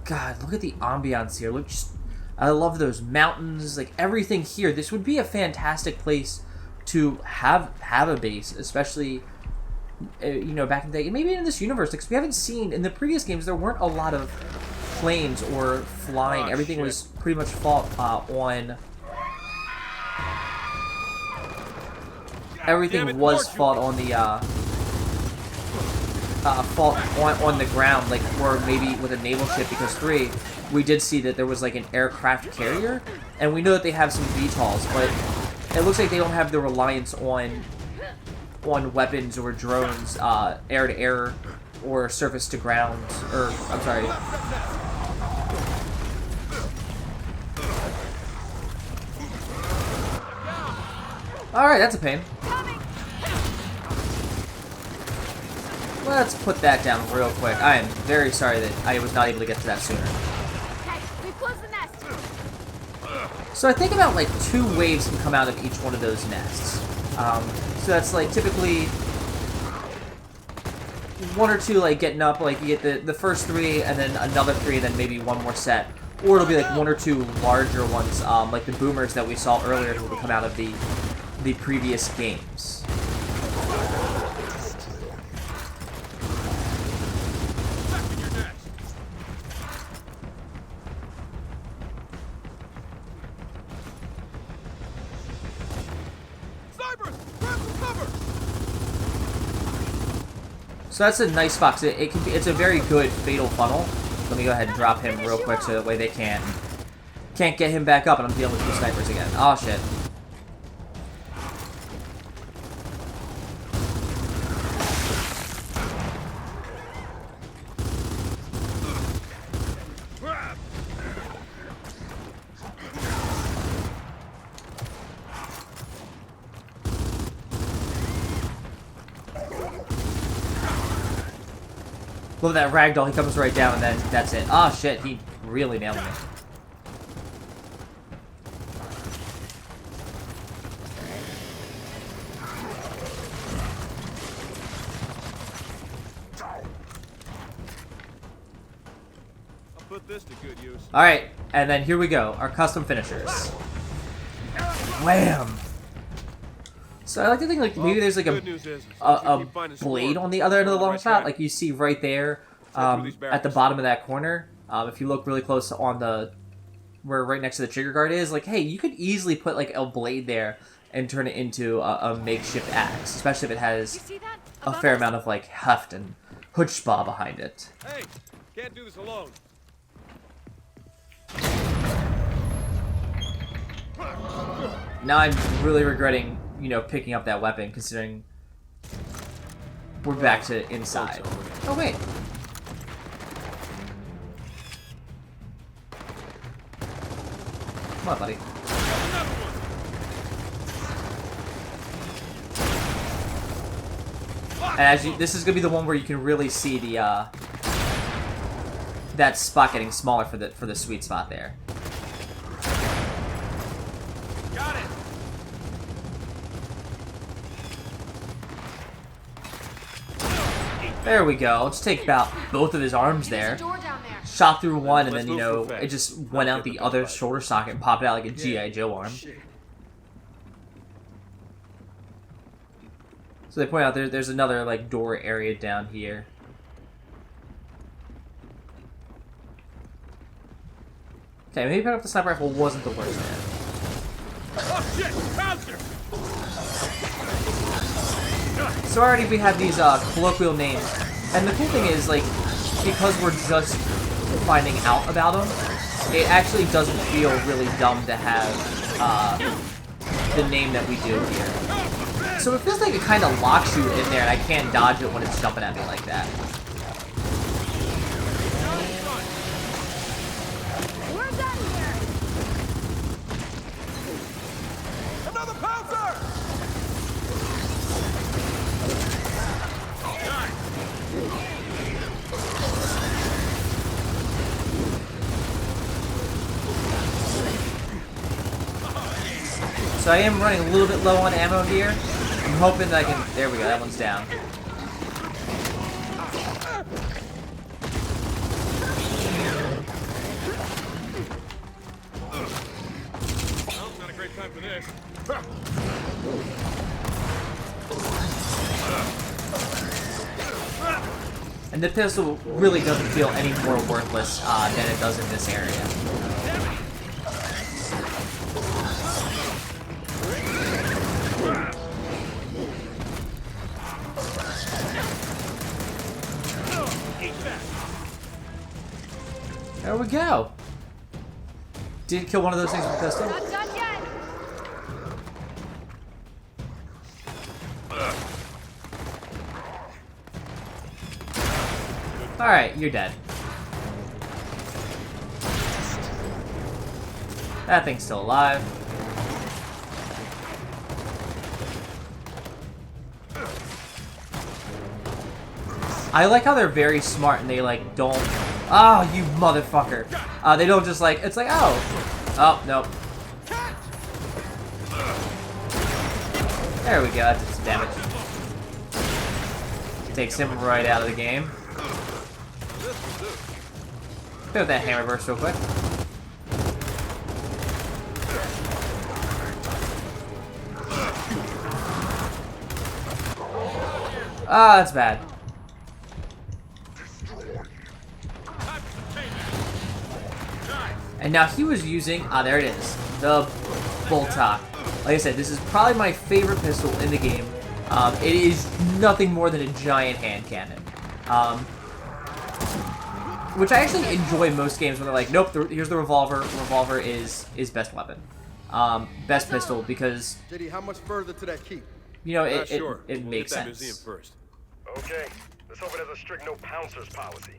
God, look at the ambiance here. Look, just I love those mountains, like everything here. This would be a fantastic place to have a base, especially you know, back in the day, and maybe in this universe, because we haven't seen in the previous games there weren't a lot of planes or flying. Everything was pretty much fought on. Everything was fought on the fought on the ground, like, or maybe with a naval ship. Because 3, we did see that there was like an aircraft carrier, and we know that they have some VTOLs, but it looks like they don't have the reliance on weapons or drones, air to air or surface to ground, or I'm sorry. All right, that's a pain. Let's put that down real quick. I am very sorry that I was not able to get to that sooner. Okay, we've closed the nest. So I think about like 2 waves can come out of each one of those nests. So that's like typically 1 or 2 like getting up, like you get the first 3 and then another 3 and then maybe 1 more set. Or it'll be like 1 or 2 larger ones, like the boomers that we saw earlier who will come out of the previous games. So that's a nice spot. It can be. It's a very good fatal funnel. Let me go ahead and drop him real quick so that way they can't get him back up, and I'm dealing with 2 snipers again. Oh shit. Look at that ragdoll, he comes right down and then that's it. Oh shit, he really nailed me. I'll put this to good use. Alright, and then here we go, our custom finishers. Wham! So I like to think like maybe there's like a blade on the other end of the long shot, like you see right there at the bottom of that corner. If you look really close on where right next to the trigger guard is, like, hey, you could easily put like a blade there and turn it into a makeshift axe, especially if it has a fair amount of like heft and chutzpah behind it. Hey, can't do this alone. Now I'm really regretting, you know, picking up that weapon, considering we're back to inside. Oh, wait. Come on, buddy. And as this is gonna be the one where you can really see the that spot getting smaller for the sweet spot there. Got it. There we go. Let's take about both of his arms there. Shot through one, and then, you know, it just went out the other shoulder socket and popped out like a G.I. Joe arm. So they point out there's another, like, door area down here. Okay, maybe picking up the sniper rifle wasn't the worst man. Oh shit! Bouncer! So already we have these colloquial names, and the cool thing is, like, because we're just finding out about them, it actually doesn't feel really dumb to have the name that we do here. So it feels like it kind of locks you in there, and I can't dodge it when it's jumping at me like that. We're done here. Another pouncer! So I am running a little bit low on ammo here. I'm hoping that I can... There we go, that one's down. And the pistol really doesn't feel any more worthless than it does in this area. There we go. Did kill one of those things with a pistol? Not done yet. Alright, you're dead. That thing's still alive. I like how they're very smart and they like don't... Oh, you motherfucker. They don't just like... It's like, oh. Oh, nope. There we go, that did some damage. Takes him right out of the game. Play with that hammer burst real quick. Ah, that's bad. And now he was using, there it is, the bolt-on. Like I said, this is probably my favorite pistol in the game. It is nothing more than a giant hand cannon. Which I actually enjoy most games when they're like, nope, here's the revolver. Revolver is best weapon. Best pistol because... JD, how much further to that keep? You know, Not sure. it We'll makes hit that sense. museum first. Okay, let's hope it has a strict no pouncers policy.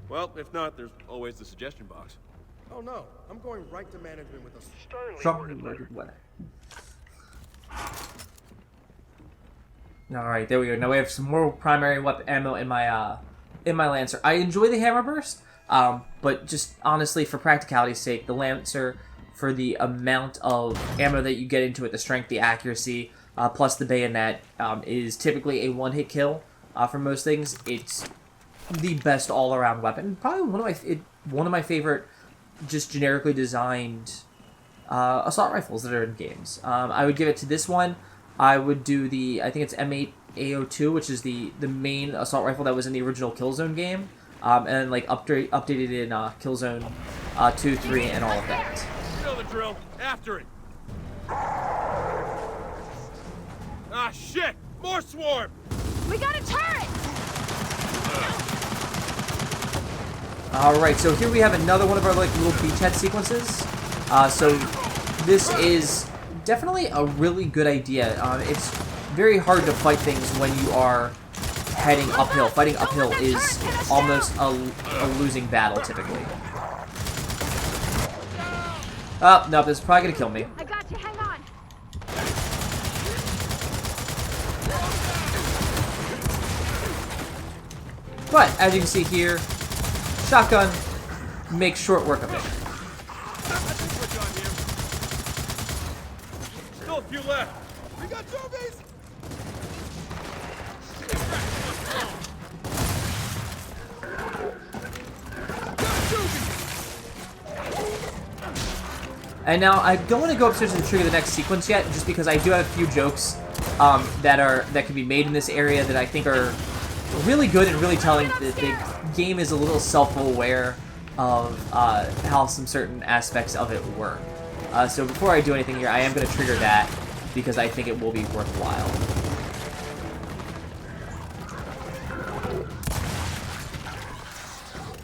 Well, if not, there's always the suggestion box. Oh no, I'm going right to management with a Sternly Strongly worded letter. worded letter. Alright, there we go. Now we have some more primary weapon ammo in my Lancer. I enjoy the hammer burst, but just honestly, for practicality's sake, the Lancer, for the amount of ammo that you get into it, the strength, the accuracy, plus the bayonet, is typically a one-hit kill for most things. It's the best all-around weapon. Probably one of my favorite, just generically designed assault rifles that are in games. I would give it to this one. I would do the, I think it's M8 A02, which is the main assault rifle that was in the original Killzone game, and like updated in Killzone 2, 3, and all of that. You know the drill. After it. Ah, shit! More swarm! We got a turret! Alright, so here we have another one of our like little beachhead sequences. So this is definitely a really good idea. It's very hard to fight things when you are heading uphill. Fighting uphill is almost a losing battle, typically. Oh, no, this is probably gonna kill me. I got you, hang on. But, as you can see here, shotgun makes short work of it. Switch on here. Still a few left. We got zombies! And now, I don't want to go upstairs and trigger the next sequence yet, just because I do have a few jokes that can be made in this area that I think are really good and really telling that the game is a little self-aware of how some certain aspects of it work. So before I do anything here, I am going to trigger that because I think it will be worthwhile.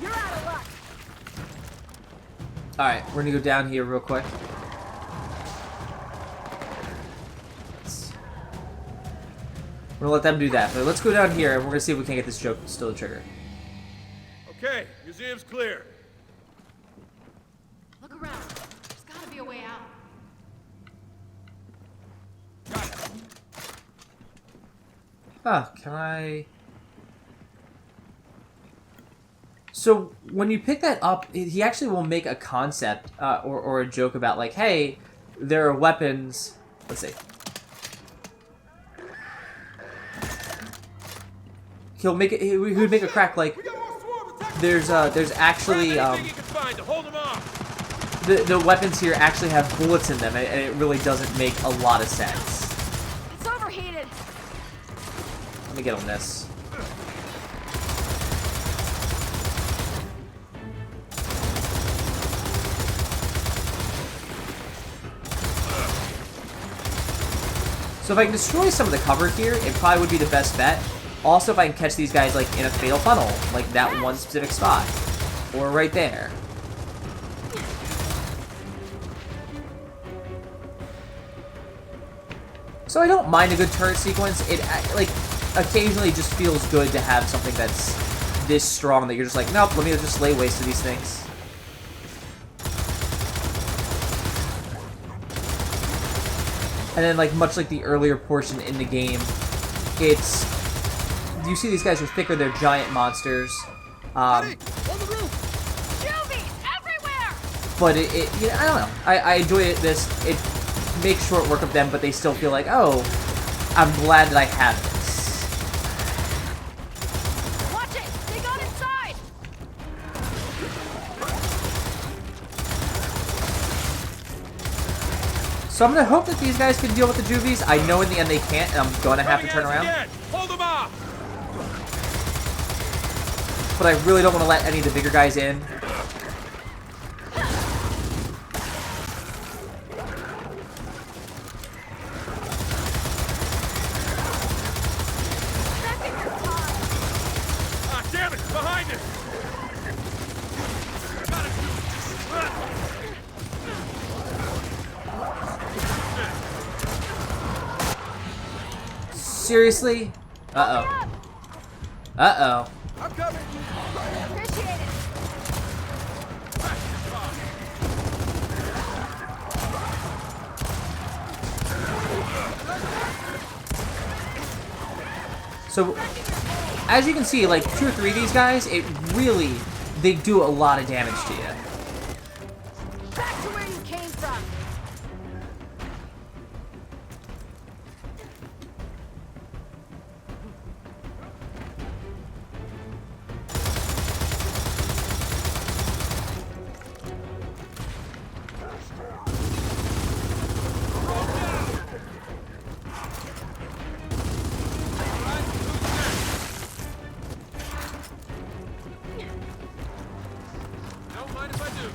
You're out of luck. Alright, we're going to go down here real quick. We're going to let them do that, but let's go down here and we're going to see if we can get this joke still to trigger. Okay, museum's clear. Look around. There's gotta be a way out. Ah, can I... So, when you pick that up, he actually will make a concept or a joke about, like, hey, there are weapons... Let's see. He would make a crack, like, there's actually, Anything you can find to hold them off. the weapons here actually have bullets in them, and it really doesn't make a lot of sense. It's overheated. Let me get on this. So if I can destroy some of the cover here, it probably would be the best bet. Also, if I can catch these guys, like, in a fatal funnel, like that one specific spot. Or right there. So I don't mind a good turret sequence. It, like, occasionally just feels good to have something that's this strong that you're just like, nope, let me just lay waste to these things. And then, like, much like the earlier portion in the game, it's... You see these guys are thicker, they're giant monsters. Eddie, on the roof! Juvies everywhere! But it you know, I don't know. I enjoy this. It makes short work of them, but they still feel like, oh, I'm glad that I have this. Watch it! They got inside! So I'm gonna hope that these guys can deal with the juvies. I know in the end they can't, and I'm gonna have to turn around. Again. Hold them off. But I really don't want to let any of the bigger guys in. Ah, damn it! Behind us. Gotta do. Seriously? Uh-oh. Uh-oh. I'm coming! Appreciate it. So, as you can see, like, 2 or 3 of these guys, it really, they do a lot of damage to you. Back to where you came from. Don't mind if I do.